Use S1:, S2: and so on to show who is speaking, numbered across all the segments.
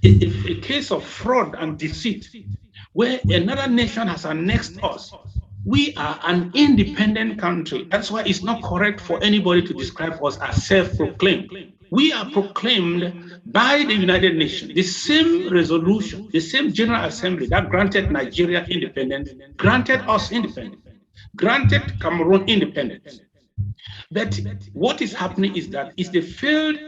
S1: a case of fraud and deceit, where another nation has annexed us. We are an independent country. That's why it's not correct for anybody to describe us as self-proclaimed. We are proclaimed by the United Nations. The same resolution, the same General Assembly that granted Nigeria independence, granted us independence, granted Cameroon independence. But what is happening is that it's the failed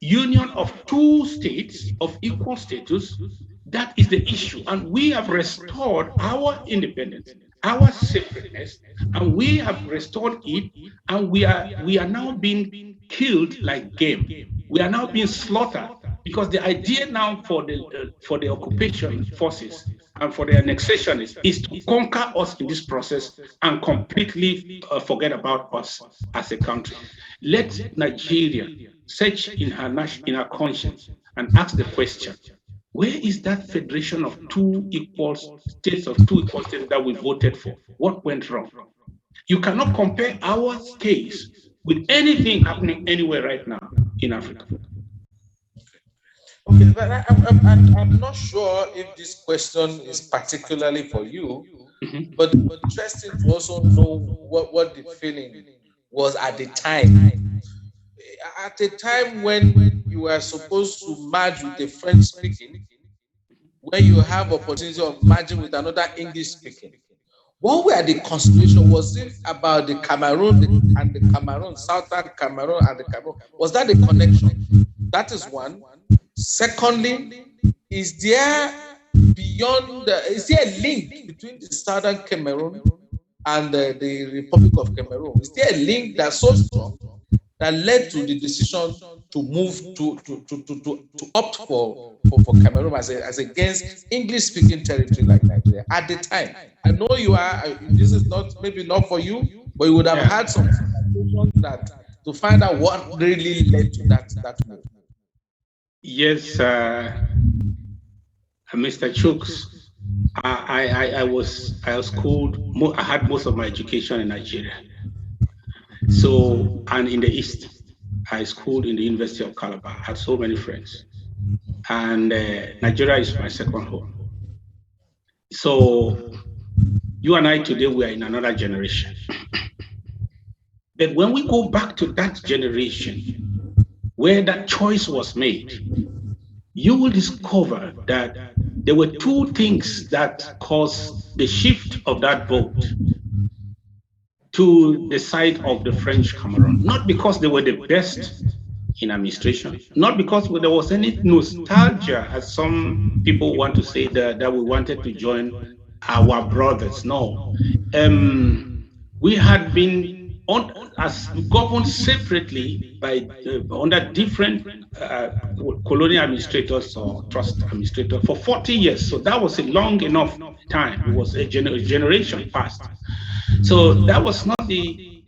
S1: union of two states of equal status that is the issue. And we have restored our independence, our separateness, and we have restored it, and we are now being killed like game. We are now being slaughtered because the idea now for the occupation forces and for the annexationists is to conquer us in this process and completely forget about us as a country. Let Nigeria search in her conscience and ask the question: where is that federation of two equal states that we voted for? What went wrong? You cannot compare our case with anything happening anywhere right now in Africa.
S2: Okay, but I'm not sure if this question is particularly for you, but interesting to also know what the feeling was at the time. At a time when you were supposed to merge with the French speaking, when you have opportunity of merging with another English speaking, what were the consideration? Was it about the Cameroon and the Cameroon, Southern Cameroon and the Cameroon? Was that the connection? That is one. Secondly, is there is there a link between the Southern Cameroon and the Republic of Cameroon? Is there a link that's so strong that led to the decision to move to opt for Cameroon as against English-speaking territory like Nigeria at the time? I know you are. This is not maybe not for you, but you would have had some conversation that to find out what really led to that move.
S1: Yes, Mr. Chooks, I was schooled. I had most of my education in Nigeria. So, and in the East, I schooled in the University of Calabar. I had so many friends. And Nigeria is my second home. So, you and I today, we are in another generation. But when we go back to that generation, where that choice was made, you will discover that there were two things that caused the shift of that vote to the side of the French Cameroon. Not because they were the best in administration, not because there was any nostalgia, as some people want to say, that we wanted to join our brothers. No. We had been as governed separately by under different colonial administrators or trust administrators for 40 years. So that was a long enough time. It was a generation past. So that was not it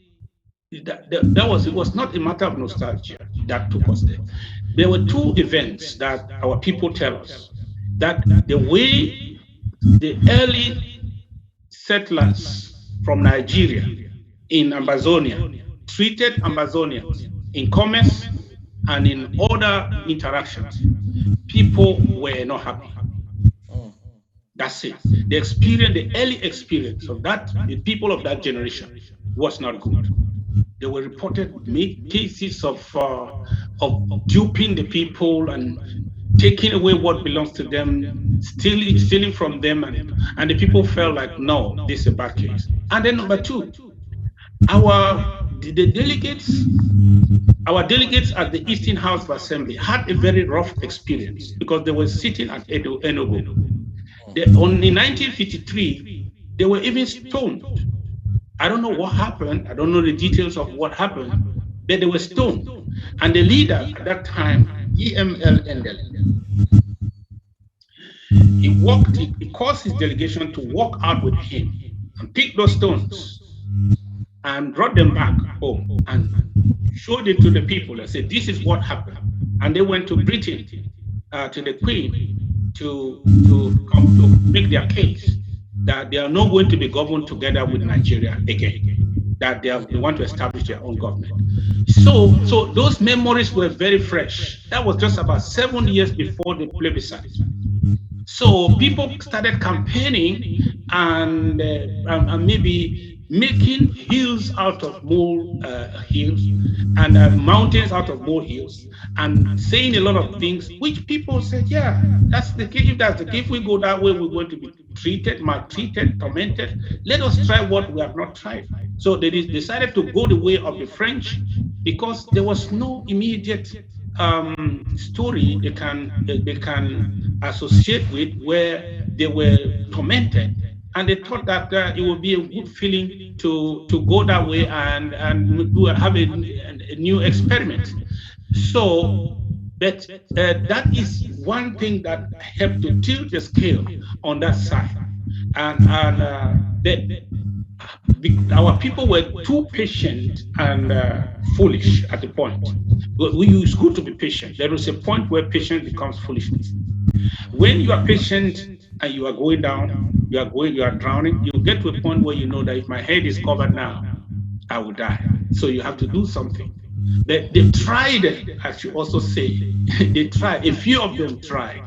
S1: was not a matter of nostalgia that took us there. There were two events that our people tell us that the way the early settlers from Nigeria in Ambazonia treated Ambazonians in commerce and in other interactions, people were not happy. That's it. The early experience of that, the people of that generation was not good. There were reported cases of duping the people and taking away what belongs to them, stealing from them, and the people felt like, no, this is a bad case. And then number two, our delegates at the Eastern House of Assembly had a very rough experience because they were sitting at Enugu. In 1953, they were even stoned. I don't know what happened. I don't know the details of what happened, but they were stoned. And the leader at that time, EML Endel, he caused his delegation to walk out with him and pick those stones and brought them back home and showed it to the people and said, this is what happened. And they went to Britain, to the Queen, to come to make their case that they are not going to be governed together with Nigeria again. that they want to establish their own government. So those memories were very fresh. That was just about 7 years before the plebiscite. So people started campaigning and maybe making hills out of more hills and mountains out of more hills, and saying a lot of things which people said, yeah, that's the case. If that's the case, if we go that way, we're going to be treated, maltreated, tormented. Let us try what we have not tried. So they decided to go the way of the French because there was no immediate story they can associate with where they were tormented, and they thought that it would be a good feeling to go that way and have a new experiment. So but that is one thing that helped to tilt the scale on that side, and our people were too patient and foolish at the point. It's good to be patient. There is a point where patience becomes foolishness. When you are patient and you are going down, you are drowning, you get to a point where you know that if my head is covered now, I will die. So you have to do something. They tried, as you also say, they tried. A few of them tried,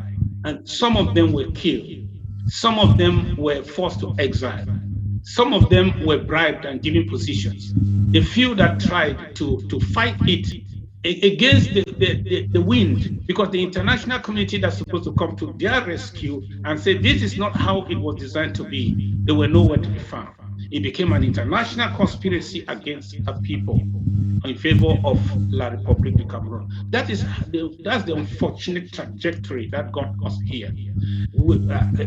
S1: and some of them were killed. Some of them were forced to exile. Some of them were bribed and given positions. The few that tried to fight it against the wind, because the international community that's supposed to come to their rescue and say this is not how it was designed to be, they were nowhere to be found. It became an international conspiracy against a people in favor of La République du Cameroon. That's the unfortunate trajectory that got us here.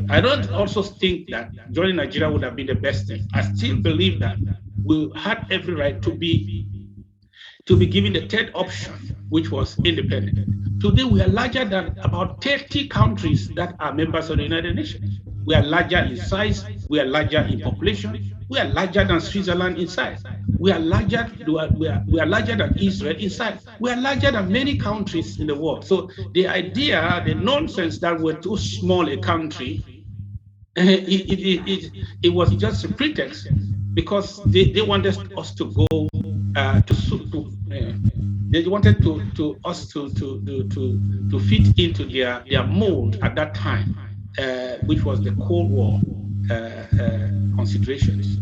S1: I don't also think that joining Nigeria would have been the best thing. I still believe that we had every right to be given the third option, which was independent. Today, we are larger than about 30 countries that are members of the United Nations. We are larger in size, we are larger in population, we are larger than Switzerland in size. We are larger than Israel in size. We are larger than many countries in the world. So the idea, the nonsense that we're too small a country, it was just a pretext, because they wanted us to go they wanted us to fit into their mold at that time, which was the Cold War considerations.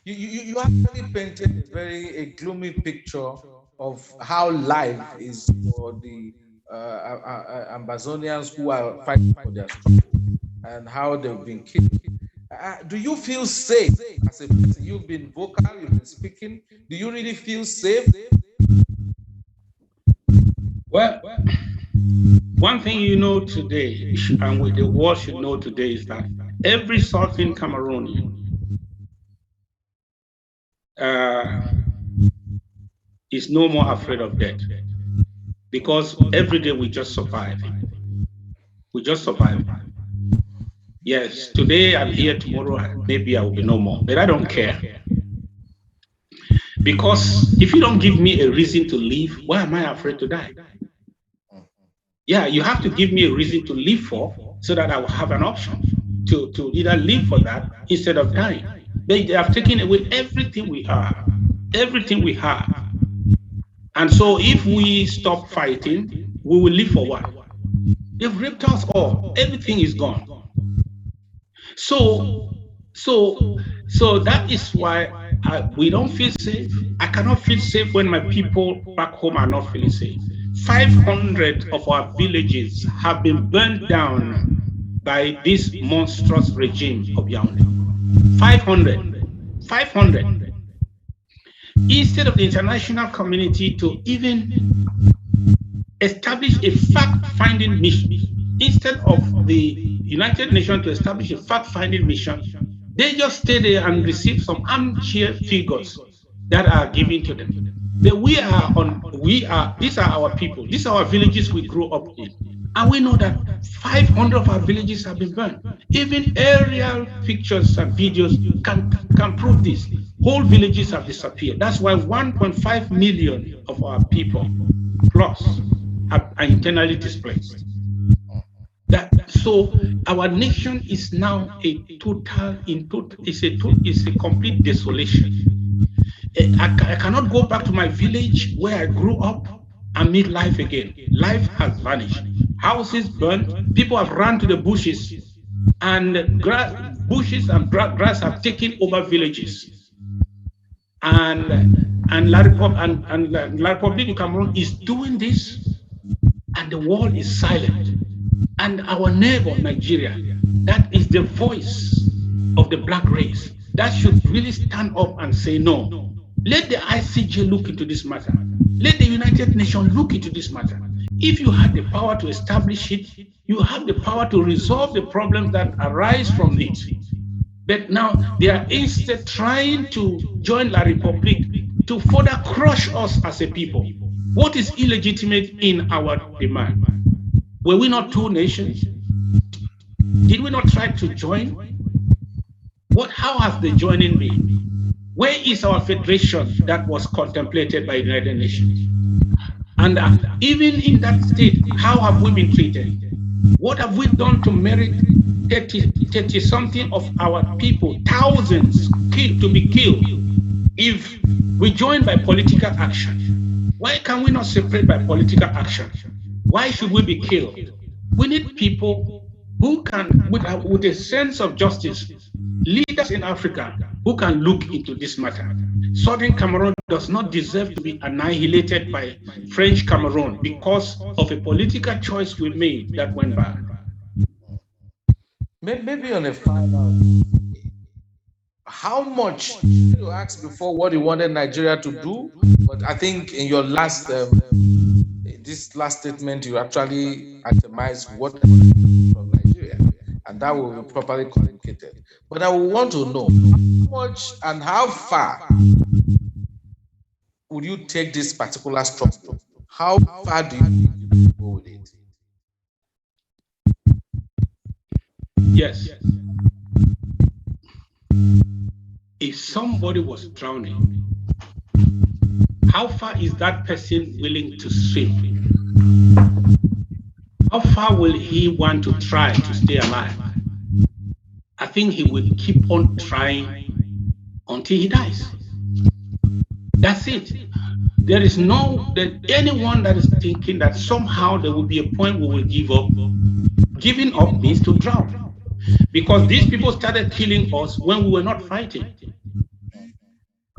S2: You actually painted a gloomy picture of how life is for the Ambazonians who are fighting for their struggle and how they've been killed. Do you feel safe as a person? You've been vocal, you've been speaking. Do you really feel safe?
S1: Well, one thing you know today, and the world should know today, is that every Southern Cameroonian is no more afraid of death, because every day we just survive. We just survive. Yes, today I'm here, tomorrow maybe I will be no more, but I don't care. Because if you don't give me a reason to live, why am I afraid to die? Yeah, you have to give me a reason to live for, so that I will have an option to either live for that instead of dying. They have taken away everything we are, everything we have. And so if we stop fighting, we will live for what? They've ripped us all. Everything is gone. So that is why we don't feel safe. I cannot feel safe when my people back home are not feeling safe. 500 of our villages have been burned down by this monstrous regime of Yaoundé. 500. Instead of the international community to even establish a fact-finding mission, instead of the United Nations to establish a fact-finding mission, they just stay there and receive some armchair figures that are given to them. But these are our people, these are our villages we grew up in. And we know that 500 of our villages have been burned. Even aerial pictures and videos can prove this. Whole villages have disappeared. That's why 1.5 million of our people plus are internally displaced. so our nation is now a complete desolation. I cannot go back to my village where I grew up and meet life again. Life has vanished. Houses burned. People have run to the bushes, and bushes and grass have taken over villages. And La Republic of Cameroon is doing this, and the world is silent. And our neighbor, Nigeria, that is the voice of the black race, that should really stand up and say no. Let the ICJ look into this matter. Let the United Nations look into this matter. If you had the power to establish it, you have the power to resolve the problems that arise from it. But now they are instead trying to join La Republic to further crush us as a people. What is illegitimate in our demand? Were we not two nations? Did we not try to join? How has the joining been? Where is our federation that was contemplated by the United Nations? And even in that state, how have we been treated? What have we done to merit 30 something of our people, thousands to be killed? If we join by political action, why can we not separate by political action? Why should we be killed? We need people who can, with a sense of justice, leaders in Africa who can look into this matter. Southern Cameroon does not deserve to be annihilated by French Cameroon because of a political choice we made that went bad.
S2: Maybe on a final, how much you asked before what you wanted Nigeria to do, but I think in your last this last statement you actually itemized what from Nigeria, and that will be properly communicated. But I will want to know how much and how far would you take this particular structure? How far do you go with it?
S1: Yes. If somebody was drowning, how far is that person willing to swim? How far will he want to try to stay alive? I think he will keep on trying until he dies. That's it. There is anyone that is thinking that somehow there will be a point we will give up. Giving up means to drown. Because these people started killing us when we were not fighting.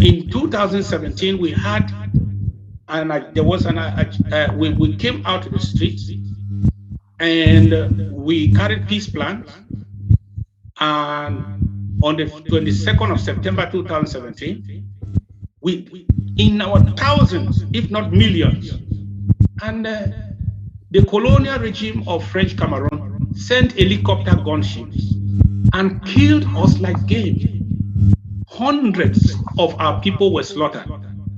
S1: In 2017, we had, we came out to the streets and we carried peace plans. And on the 22nd of September 2017, we in our thousands, if not millions, and the colonial regime of French Cameroon sent helicopter gunships and killed us like game. Hundreds of our people were slaughtered.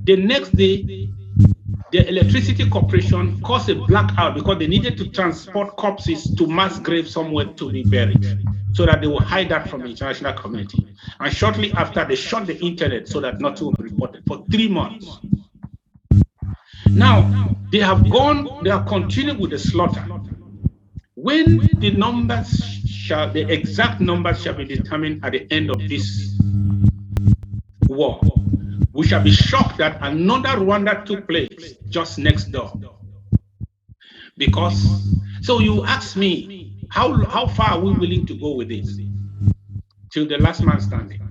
S1: The next day, the electricity corporation caused a blackout because they needed to transport corpses to mass graves somewhere to be buried, so that they will hide that from the international community. And shortly after, they shut the internet so that nothing will be reported for 3 months. Now, they have continued with the slaughter. When the exact numbers shall be determined at the end of this war, we shall be shocked that another Rwanda took place just next door. So you ask me, how far are we willing to go with this? Till the last man standing.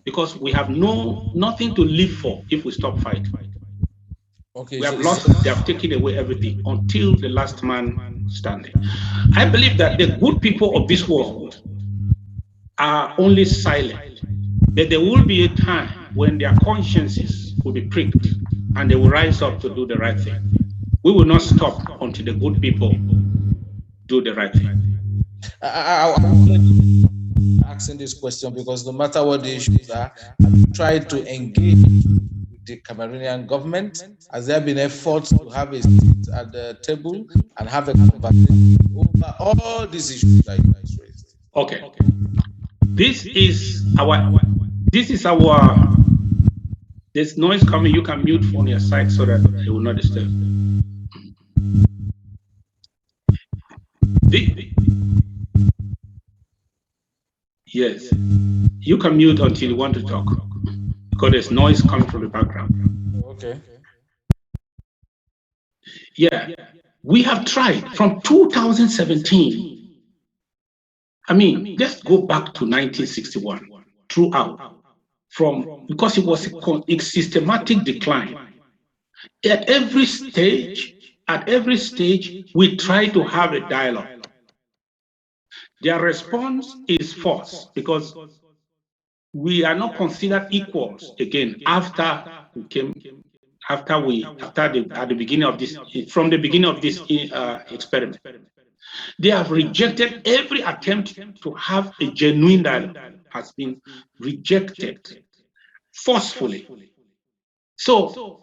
S1: Because we have nothing to live for if we stop fighting.
S2: Okay,
S1: we have lost, they have taken away everything until the last man standing. I believe that the good people of this world are only silent, that there will be a time when their consciences will be pricked and they will rise up to do the right thing. We will not stop until the good people do the right thing.
S2: I'm asking this question because no matter what the issues are, I've tried to engage with the Cameroonian government. Has there been efforts to have a seat at the table and have a conversation over all these issues that you guys raised?
S1: Okay. This is there's noise coming. You can mute on your side so that it will not disturb. Yes. You can mute until you want to talk because there's noise coming from the background.
S2: Okay.
S1: Yeah. We have tried from 2017. I mean, let's go back to 1961 throughout, because it was a systematic decline. At every stage, we try to have a dialogue. Their response is force because we are not considered equals again after we came, at the beginning of this, from the beginning of this experiment. They have rejected every attempt to have a genuine dialogue, has been rejected forcefully. So,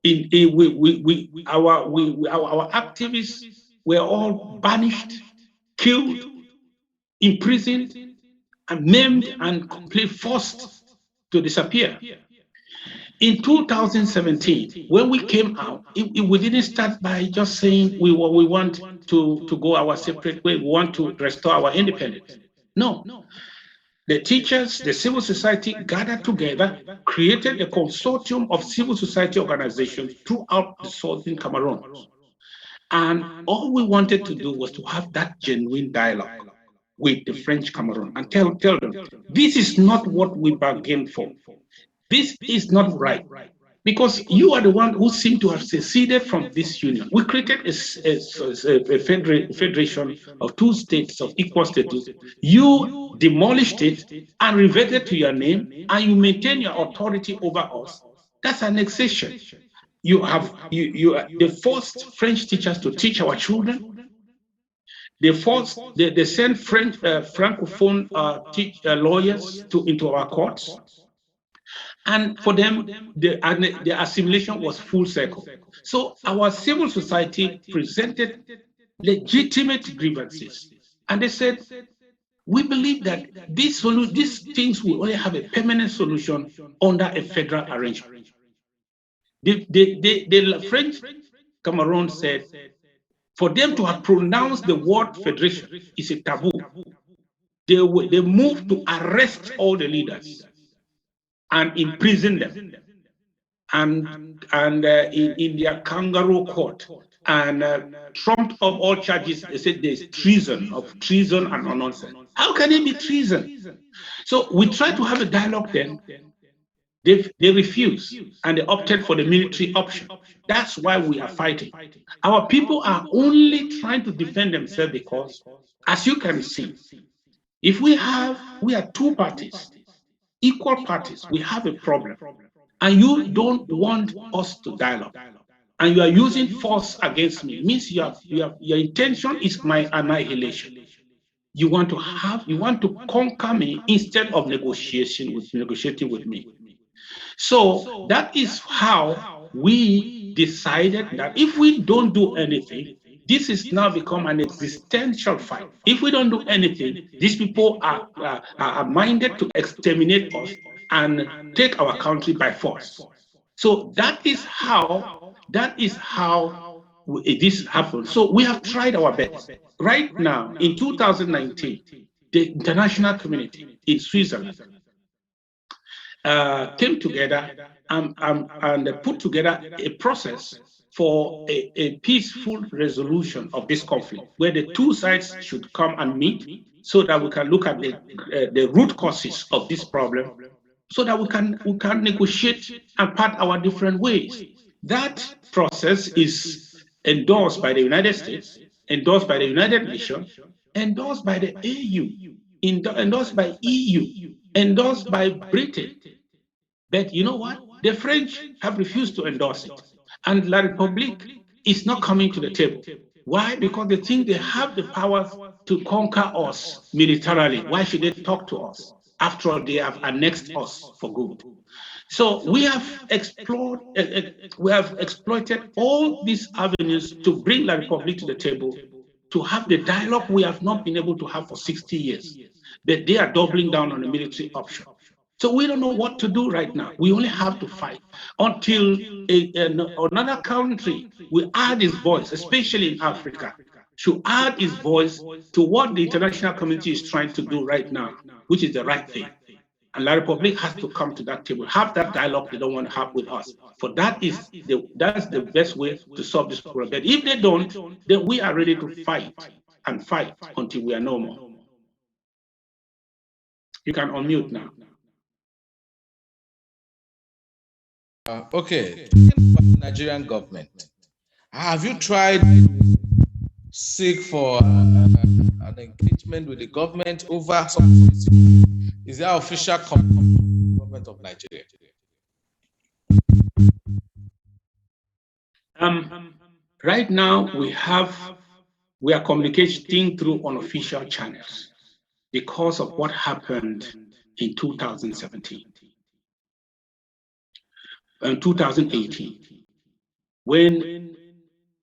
S1: our activists were all banished, killed, imprisoned, and maimed, and completely forced to disappear. In 2017, when we came out, we didn't start by just saying we want to go our separate way, we want to restore our independence. No. The teachers, the civil society gathered together, created a consortium of civil society organizations throughout the southern Cameroon. And all we wanted to do was to have that genuine dialogue with the French Cameroon and tell them, this is not what we bargained for. This is not right. Because you are the one who seem to have seceded from this union. We created a federation of two states of equal status. You demolished it and reverted to your name, and you maintain your authority over us. That's annexation. They forced French teachers to teach our children. They sent French francophone lawyers into our courts. And for them, the assimilation was full circle. So our civil society presented legitimate grievances. And they said, we believe that these things will only have a permanent solution under a federal arrangement. The French Cameroon said, for them to have pronounced the word federation is a taboo. They moved to arrest all the leaders and imprison them, and in their kangaroo court, and trumped up all charges. They said there's treason and nonsense. How can it be treason? So we tried to have a dialogue then. They refused, and they opted for the military option. That's why we are fighting. Our people are only trying to defend themselves because, as you can see, if we are two parties, equal parties, we have a problem. And you don't want us to dialogue, and you are using force against me, means your intention is my annihilation. You want to conquer me instead of negotiating with me. So that is how we decided that if we don't do anything, this has now become an existential fight. If we don't do anything, these people are minded to exterminate us and take our country by force. So that is how this happened. So we have tried our best. Right now, in 2019, the international community in Switzerland came together and put together a process for a peaceful resolution of this conflict, where the two sides should come and meet so that we can look at the root causes of this problem, so that we can negotiate and part our different ways. That process is endorsed by the United States, endorsed by the United Nations, endorsed by the AU, endorsed by EU, endorsed by Britain. But you know what? The French have refused to endorse it. And La République is not coming to the table. Why? Because they think they have the power to conquer us militarily. Why should they talk to us? After all, they have annexed us for good. So we have exploited all these avenues to bring La République to the table, to have the dialogue we have not been able to have for 60 years. But they are doubling down on the military option. So we don't know what to do right now. We only have to fight until another country will add its voice, especially in Africa, should add his voice to what the international community is trying to do right now, which is the right thing. And La Republic has to come to that table, have that dialogue they don't want to have with us. For that's the best way to solve this problem. But if they don't, then we are ready to fight and fight until we are no more. You can unmute now.
S2: Okay. The Nigerian government. Have you tried to seek for an engagement with the government over some issues? Is there official government of Nigeria?
S1: Right now we are communicating through unofficial channels because of what happened in 2017 and 2018, when,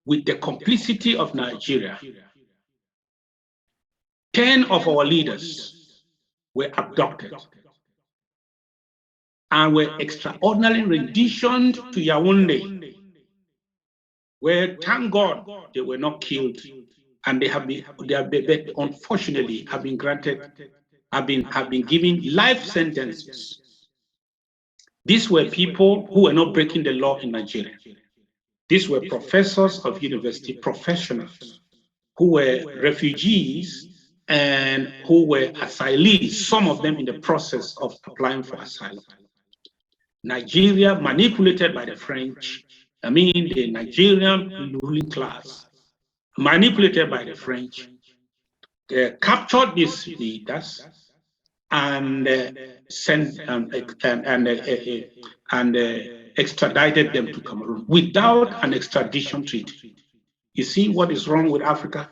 S1: with the complicity of Nigeria, 10 of our leaders were abducted and were extraordinarily renditioned to Yaoundé, where, thank God, they were not killed, and they have been unfortunately have been given life sentences. These were people who were not breaking the law in Nigeria. These were professors of university, professionals who were refugees and who were asylees, some of them in the process of applying for asylum. Nigeria, manipulated by the French, the Nigerian ruling class, manipulated by the French, captured these leaders and extradited them to Cameroon without an extradition treaty. You see what is wrong with Africa?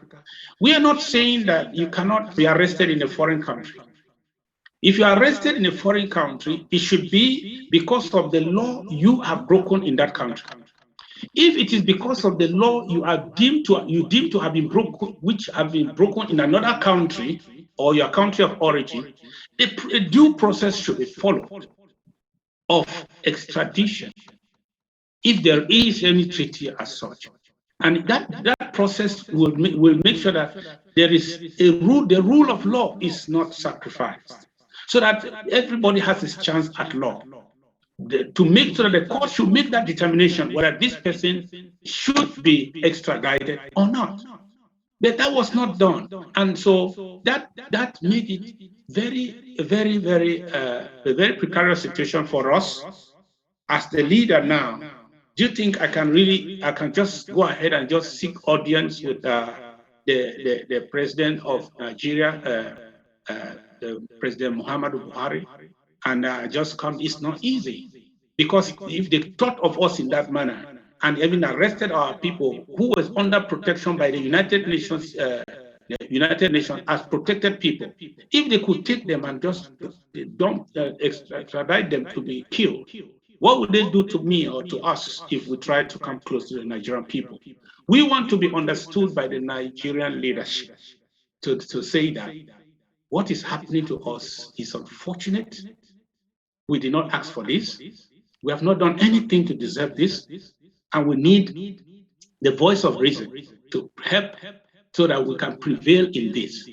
S1: We are not saying that you cannot be arrested in a foreign country. If you are arrested in a foreign country, it should be because of the law you have broken in that country. If it is because of the law you deem to have been broken, which have been broken in another country or your country of origin, a due process should be followed of extradition, if there is any treaty as such. And that process will make sure that there is a rule, the rule of law is not sacrificed, so that everybody has his chance at law. To make sure that the court should make that determination whether this person should be extradited or not. But that was not done. And so that made it a very precarious situation for us as the leader now. Do you think I can just go ahead and just seek audience with the president of Nigeria, the President Muhammadu Buhari, and just come? It's not easy, because if they thought of us in that manner and even arrested our people who was under protection by the United Nations, as protected people, if they could take them and just extradite them to be killed, what would they do to me or to us if we try to come close to the Nigerian people? We want to be understood by the Nigerian leadership to say that what is happening to us is unfortunate. We did not ask for this. We have not done anything to deserve this. And we need the voice of reason to help so that we can prevail in this.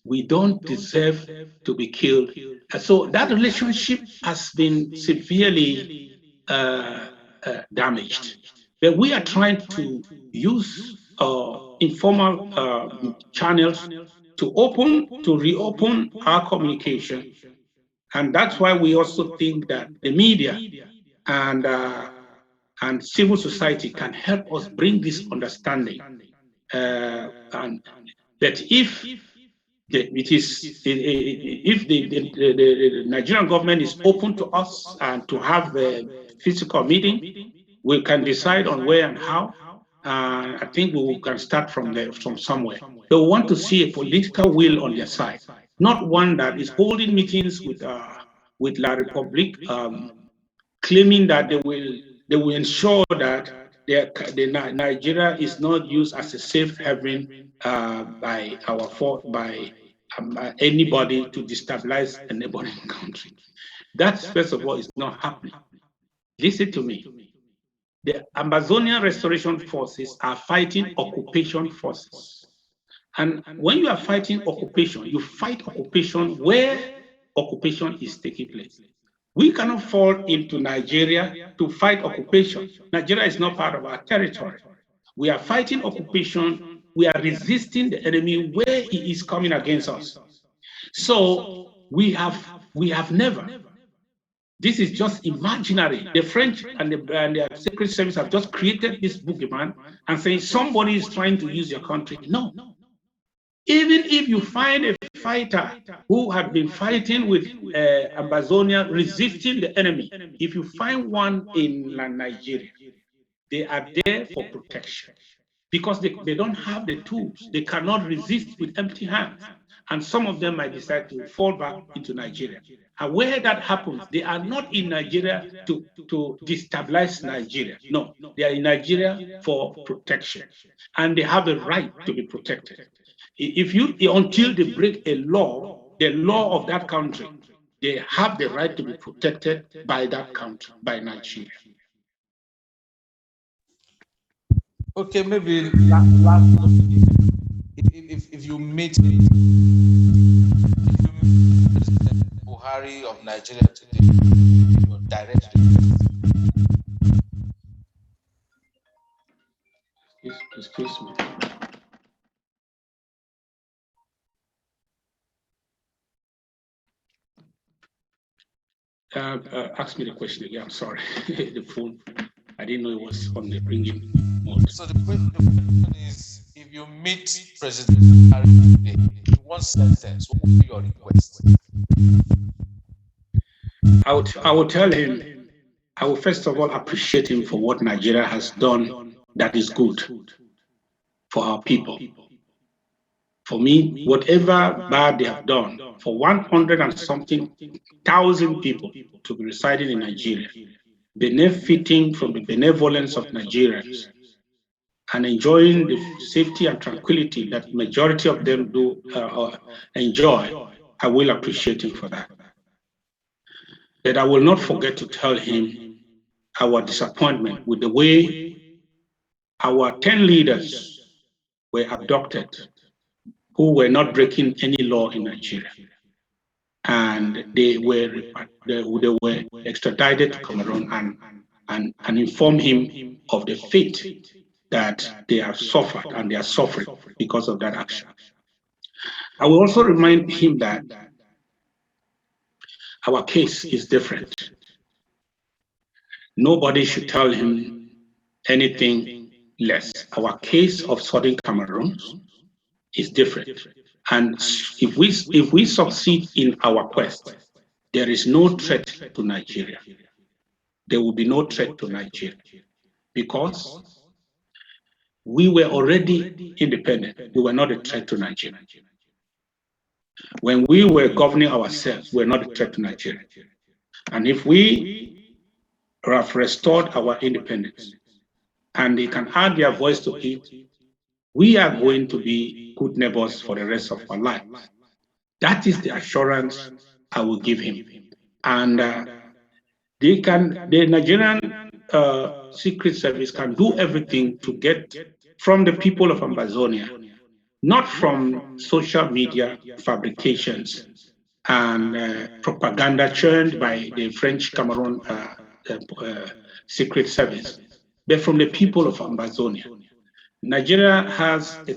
S1: We don't deserve to be killed. So that relationship has been severely damaged. But we are trying to use informal channels to reopen our communication. And that's why we also think that the media and civil society can help us bring this understanding. That if the Nigerian government is open to us and to have a physical meeting, we can decide on where and how. I think we can start from somewhere. They want to see a political will on their side, not one that is holding meetings with La Republic, claiming that they will ensure that Nigeria is not used as a safe haven by anybody to destabilize a neighboring country. That, first of all, is not happening. Listen to me. The Ambazonian Restoration Forces are fighting occupation forces. And when you are fighting occupation, you fight occupation where occupation is taking place. We cannot fall into Nigeria to fight occupation. Nigeria is not part of our territory. We are fighting occupation. We are resisting the enemy where he is coming against us. So we have never. This is just imaginary. The French and the Secret Service have just created this boogeyman and saying somebody is trying to use your country. No. Even if you find a fighter who had been fighting with AMBAZONIA, resisting the enemy, if you find one in Nigeria, they are there for protection because they don't have the tools. They cannot resist with empty hands. And some of them might decide to fall back into Nigeria. And where that happens, they are not in Nigeria to destabilize Nigeria. No, they are in Nigeria for protection. And they have a right to be protected. Until they break a law, the law of that country, they have the right to be protected by that country, by Nigeria.
S2: Okay, maybe last if you meet President Buhari of Nigeria today, your direct
S1: Excuse me. Ask me the question again. I'm sorry. The phone. I didn't know it was on the ringing mode.
S2: So the question is, if you meet President Buhari today, in one sentence, what would be your request?
S1: I would tell him, I will first of all appreciate him for what Nigeria has done that is good for our people. For me, whatever bad they have done, for 100 and something thousand people to be residing in Nigeria, benefiting from the benevolence of Nigerians, and enjoying the safety and tranquility that majority of them do enjoy, I will appreciate him for that. But I will not forget to tell him our disappointment with the way our 10 leaders were abducted who were not breaking any law in Nigeria. And they were extradited to Cameroon and inform him of the fate that they have suffered and they are suffering because of that action. I will also remind him that our case is different. Nobody should tell him anything less. Our case of Southern Cameroon is different. And if we succeed in our quest, there is no threat to Nigeria. There will be no threat to Nigeria because we were already independent. We were not a threat to Nigeria. When we were governing ourselves, we were not a threat to Nigeria. And if we have restored our independence and they can add their voice to it, we are going to be good neighbors for the rest of our lives. That is the assurance I will give him. And the Nigerian Secret Service can do everything to get from the people of Ambazonia, not from social media fabrications and propaganda churned by the French Cameroon Secret Service, but from the people of Ambazonia. Nigeria has a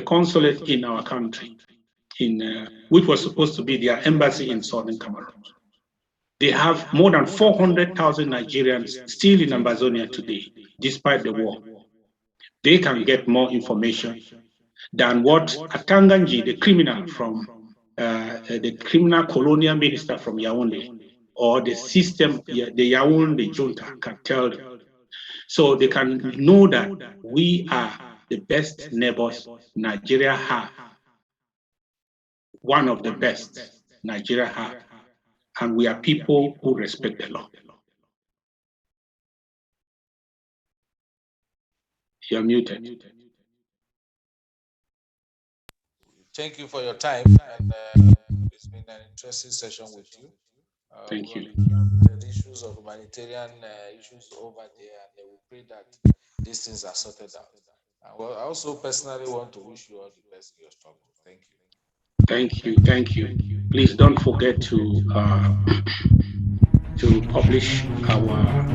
S1: consulate in our country, which was supposed to be their embassy in Southern Cameroon. They have more than 400,000 Nigerians still in Ambazonia today, despite the war. They can get more information than what Atanganji, the criminal from the criminal colonial minister from Yaoundé, or the system, the Yaoundé junta can tell them. So they can know that we are the best neighbors Nigeria have, one of the best Nigeria have, and we are people who respect the law. You're muted.
S2: Thank you for your time, and it's been an interesting session with you.
S1: Thank you.
S2: The issues of humanitarian issues over there, and we pray that these things are sorted out. Well, I also personally want to wish you all the best in your struggle. Thank you.
S1: Thank you, thank you. Please don't forget to publish our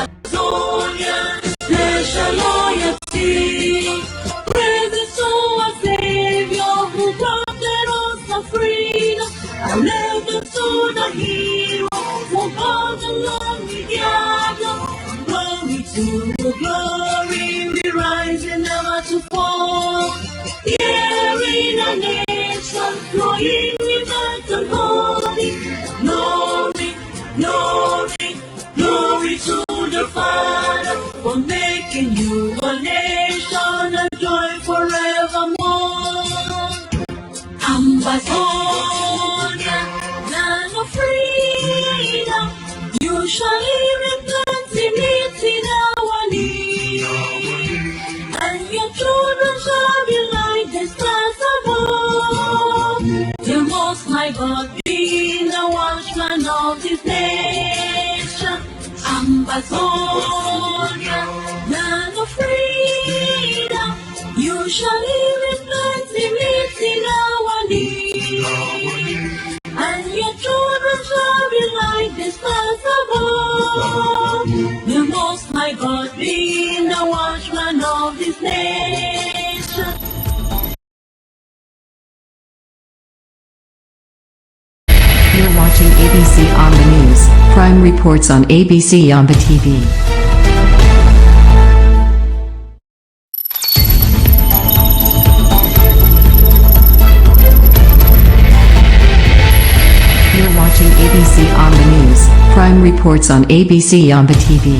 S3: Amazonia, special loyalty. Praises to our Savior who granted us the freedom. And left us to the hero who brought along we gather. Glory to glory, we rise and never to fall. Here in a nation, flowing rivers and holy. Glory, glory, glory to the Father for making you a nation and joy forevermore. Amazonia, land of freedom, you shall live in plenty, meeting our need. And your children shall be like the stars above. The Most High God being the watchman of this nation. Ambazonia, land of freedom, you shall live in plenty, meeting our need. And your children shall be like the stars above. The Most High God being the watchman of this nation.
S4: You're watching ABC Amba News, Prime Reports on ABC Amba TV. You're watching ABC Amba News, Prime Reports on ABC Amba TV.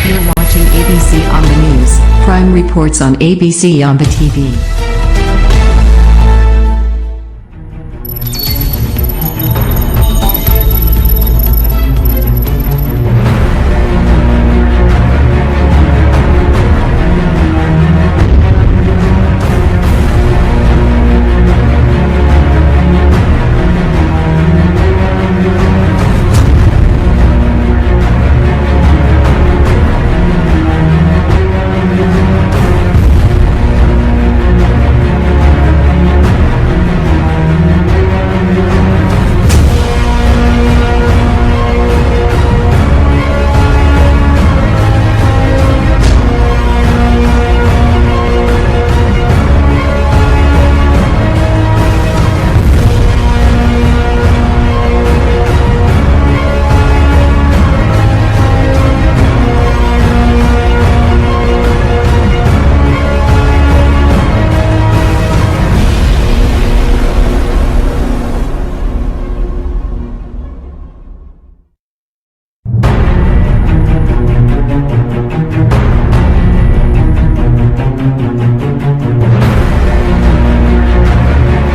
S4: You're watching ABC Amba News, Prime Reports on ABC Amba TV.